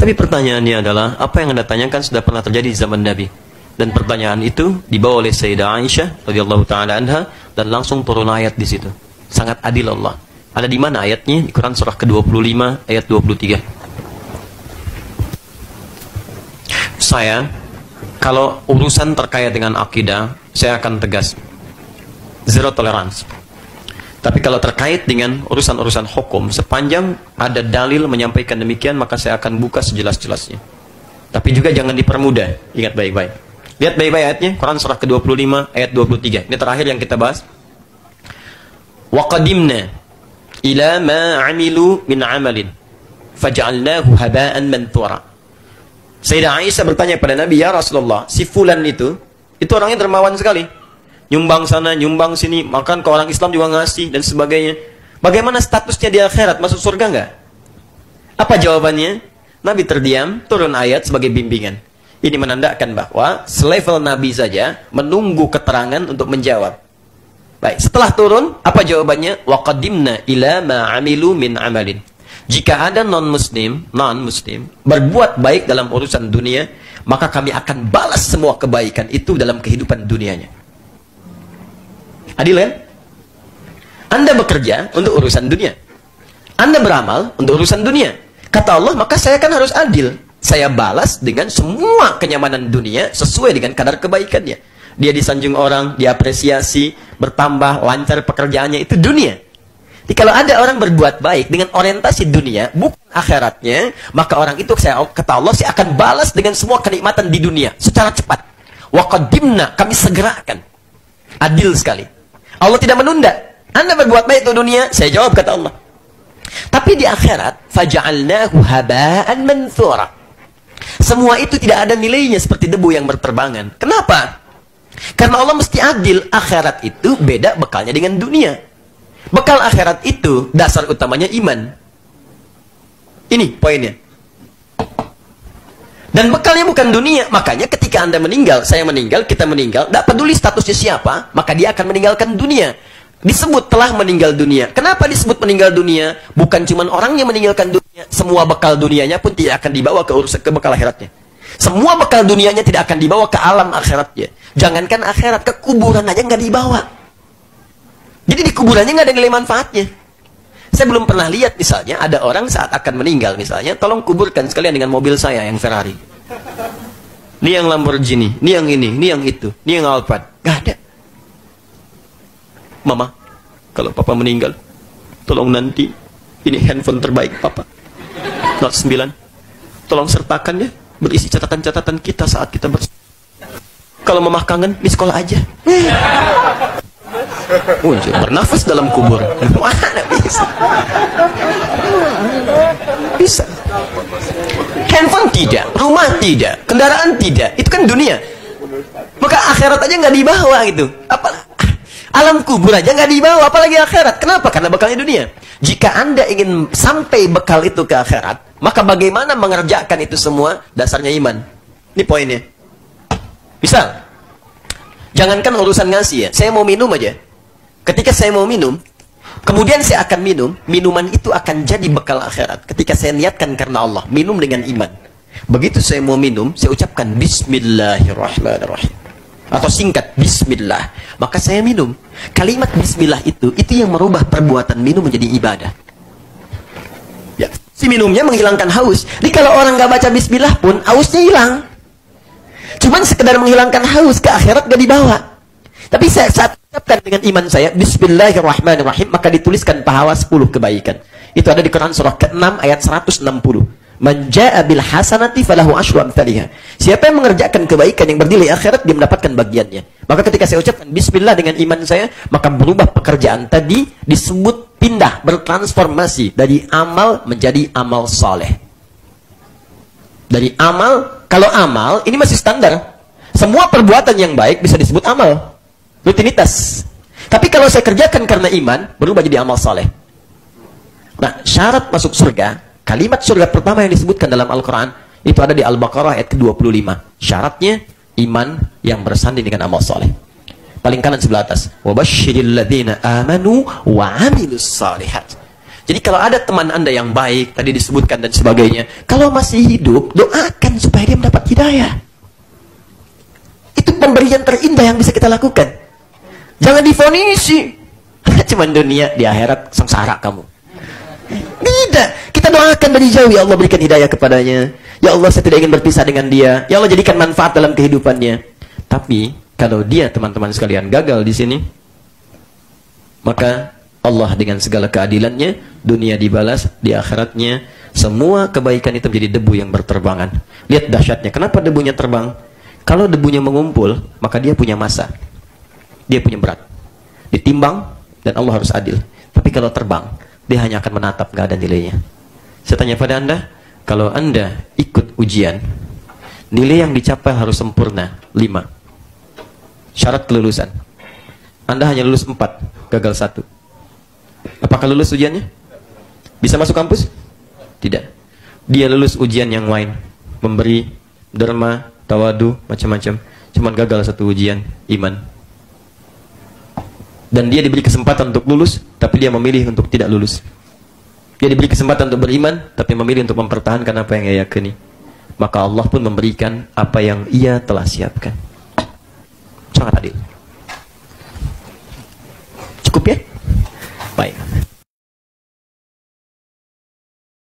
Tapi pertanyaannya adalah, apa yang Anda tanyakan sudah pernah terjadi di zaman Nabi. Dan pertanyaan itu dibawa oleh Sayyidah Aisyah radhiyallahu taala anha dan langsung turun ayat di situ. Sangat adil Allah. Ada di mana ayatnya? Di Quran surah ke-25 ayat 23. Saya, kalau urusan terkait dengan akidah, saya akan tegas. Zero tolerance. Tapi kalau terkait dengan urusan-urusan hukum, sepanjang ada dalil menyampaikan demikian, maka saya akan buka sejelas-jelasnya. Tapi juga jangan dipermudah. Ingat baik-baik. Lihat baik-baik ayatnya, Quran surah ke-25 ayat 23. Ini terakhir yang kita bahas. Wa qadimna ila ma 'amilu min 'amalin faj'alnahu haba'an manthura. Sayyidah Aisyah bertanya kepada Nabi, "Ya Rasulullah, si fulan itu orangnya dermawan sekali. Nyumbang sana, nyumbang sini, makan ke orang Islam juga ngasih dan sebagainya. Bagaimana statusnya di akhirat? Masuk surga enggak?" Apa jawabannya? Nabi terdiam, turun ayat sebagai bimbingan. Ini menandakan bahwa selevel Nabi saja menunggu keterangan untuk menjawab. Baik, setelah turun, apa jawabannya? Wa qadimna ila ma 'amilu min 'amalin. Jika ada non-muslim berbuat baik dalam urusan dunia, maka kami akan balas semua kebaikan itu dalam kehidupan dunianya. Adil kan? Anda bekerja untuk urusan dunia. Anda beramal untuk urusan dunia. Kata Allah, maka saya kan harus adil. Saya balas dengan semua kenyamanan dunia sesuai dengan kadar kebaikannya. Dia disanjung orang, diapresiasi, bertambah, lancar pekerjaannya, itu dunia. Jadi kalau ada orang berbuat baik dengan orientasi dunia, bukan akhiratnya, maka orang itu, kata Allah, saya akan balas dengan semua kenikmatan di dunia secara cepat. Wa qadimna, kami segerakan. Adil sekali. Allah tidak menunda. Anda berbuat baik untuk dunia, saya jawab, kata Allah. Tapi di akhirat, faja'alnahu haba'an manthura. Semua itu tidak ada nilainya seperti debu yang berterbangan. Kenapa? Karena Allah mesti adil. Akhirat itu beda bekalnya dengan dunia. Bekal akhirat itu dasar utamanya iman. Ini poinnya. Dan bekalnya bukan dunia. Makanya ketika Anda meninggal, saya meninggal, kita meninggal, tidak peduli statusnya siapa, maka dia akan meninggalkan dunia. Disebut telah meninggal dunia. Kenapa disebut meninggal dunia? Bukan cuma orangnya meninggalkan dunia, semua bekal dunianya pun tidak akan dibawa ke bekal akhiratnya. Semua bekal dunianya tidak akan dibawa ke alam akhiratnya. Jangankan akhirat, ke kuburan aja nggak dibawa. Jadi di kuburannya nggak ada nilai manfaatnya. Saya belum pernah lihat misalnya ada orang saat akan meninggal misalnya, tolong kuburkan sekalian dengan mobil saya yang Ferrari. Ini yang Lamborghini, ini yang ini, ini yang itu, ini yang Alphard. Nggak ada. Mama, kalau papa meninggal, tolong nanti ini handphone terbaik papa, Note 9. Tolong sertakan ya, berisi catatan-catatan kita saat kita kalau mama kangen, di sekolah aja. Bernafas dalam kubur. Mana bisa? Bisa. Handphone tidak, rumah tidak, kendaraan tidak. Itu kan dunia. Maka akhirat aja nggak dibawa gitu. Alam kubur aja nggak dibawa, apalagi akhirat. Kenapa? Karena bekalnya dunia. Jika Anda ingin sampai bekal itu ke akhirat, maka bagaimana mengerjakan itu semua? Dasarnya iman. Ini poinnya. Misal, jangankan urusan ngasih ya, saya mau minum aja. Ketika saya mau minum, kemudian saya akan minum, minuman itu akan jadi bekal akhirat. Ketika saya niatkan karena Allah, minum dengan iman. Begitu saya mau minum, saya ucapkan Bismillahirrahmanirrahim. Atau singkat Bismillah, maka saya minum. Kalimat Bismillah itu yang merubah perbuatan minum menjadi ibadah. Ya, si minumnya menghilangkan haus. Jadi kalau orang nggak baca Bismillah pun hausnya hilang. Cuman sekedar menghilangkan haus, ke akhirat gak dibawa. Tapi saya saat ucapkan dengan iman saya Bismillahirrahmanirrahim, maka dituliskan pahala 10 kebaikan. Itu ada di Quran surah ke-6 ayat 160. Man jaa bil hasanati falahu asyru amsalihha. Siapa yang mengerjakan kebaikan yang bernilai akhirat, dia mendapatkan bagiannya. Maka ketika saya ucapkan Bismillah dengan iman saya, maka berubah pekerjaan tadi disebut pindah, bertransformasi dari amal menjadi amal soleh. Dari amal, kalau amal ini masih standar. Semua perbuatan yang baik bisa disebut amal, rutinitas. Tapi kalau saya kerjakan karena iman, berubah jadi amal soleh. Nah, syarat masuk surga, kalimat surga pertama yang disebutkan dalam Al-Quran itu ada di Al-Baqarah ayat ke-25. Syaratnya iman yang bersanding dengan amal soleh. Paling kanan sebelah atas. وَبَشِّرِ الَّذِينَ آمَنُوا وَعَمِلُوا الصَّالِحَاتِ. Jadi kalau ada teman Anda yang baik, tadi disebutkan dan sebagainya, kalau masih hidup, doakan supaya dia mendapat hidayah. Itu pemberian terindah yang bisa kita lakukan. Jangan difonisi. Cuman dunia, di akhirat sengsara kamu. Tidak. Kita doakan dari jauh, ya Allah berikan hidayah kepadanya. Ya Allah saya tidak ingin berpisah dengan dia. Ya Allah jadikan manfaat dalam kehidupannya. Tapi kalau dia teman-teman sekalian gagal di sini, maka Allah dengan segala keadilannya, dunia dibalas, di akhiratnya semua kebaikan itu menjadi debu yang berterbangan. Lihat dahsyatnya. Kenapa debunya terbang? Kalau debunya mengumpul, maka dia punya massa. Dia punya berat. Ditimbang dan Allah harus adil. Tapi kalau terbang, dia hanya akan menatap, nggak ada nilainya. Saya tanya pada Anda, kalau Anda ikut ujian, nilai yang dicapai harus sempurna 5. Syarat kelulusan. Anda hanya lulus 4, gagal 1. Apakah lulus ujiannya? Bisa masuk kampus? Tidak. Dia lulus ujian yang lain, memberi derma, tawadu, macam-macam. Cuman gagal 1 ujian iman. Dan dia diberi kesempatan untuk lulus, tapi dia memilih untuk tidak lulus. Dia diberi kesempatan untuk beriman, tapi memilih untuk mempertahankan apa yang ia yakini. Maka Allah pun memberikan apa yang ia telah siapkan. Sangat adil.